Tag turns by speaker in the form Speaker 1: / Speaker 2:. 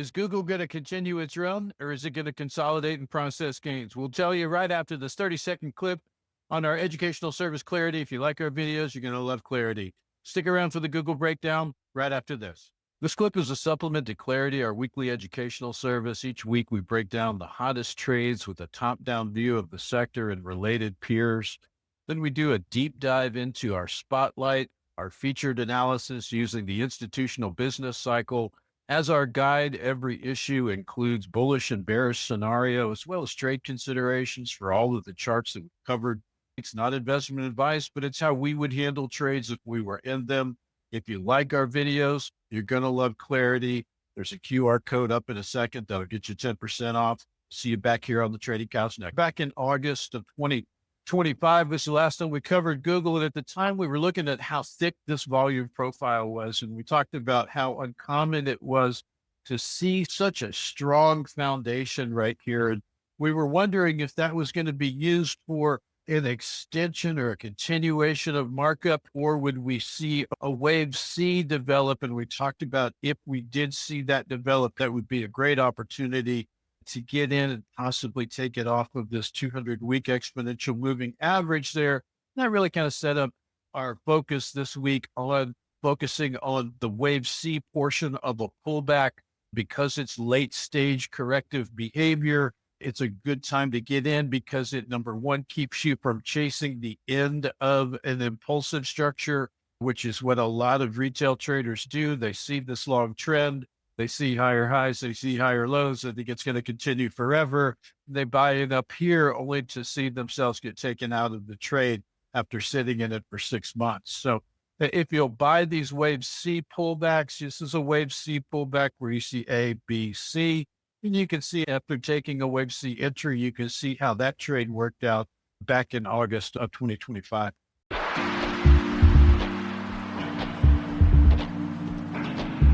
Speaker 1: Is Google going to continue its run or is it going to consolidate and process gains? We'll tell you right after this 30-second clip on our educational service Clarity. If you like our videos, you're going to love Clarity. Stick around for the Google breakdown right after this. This clip is a supplement to Clarity, our weekly educational service. Each week, we break down the hottest trades with a top-down view of the sector and related peers. Then we do a deep dive into our spotlight, our featured analysis using the institutional business cycle. As our guide, every issue includes bullish and bearish scenario, as well as trade considerations for all of the charts that we covered. It's not investment advice, but it's how we would handle trades if we were in them. If you like our videos, you're going to love Clarity. There's a QR code up in a second that'll get you 10% off. See you back here on the Trading Couch next. Back in August of 2025 was the last time we covered Google. And at the time, we were looking at how thick this volume profile was. And we talked about how uncommon it was to see such a strong foundation right here. And we were wondering if that was going to be used for an extension or a continuation of markup, or would we see a wave C develop? And we talked about if we did see that develop, that would be a great opportunity to get in and possibly take it off of this 200-week exponential moving average there. And that really kind of set up our focus this week on focusing on the wave C portion of a pullback. Because it's late stage corrective behavior, it's a good time to get in because it, number one, keeps you from chasing the end of an impulsive structure, which is what a lot of retail traders do. They see this long trend, they see higher highs, they see higher lows, they think it's going to continue forever. They buy it up here only to see themselves get taken out of the trade after sitting in it for 6 months. So if you'll buy these wave C pullbacks, this is a wave C pullback where you see A, B, C. And you can see after taking a wave C entry, you can see how that trade worked out back in August of 2025.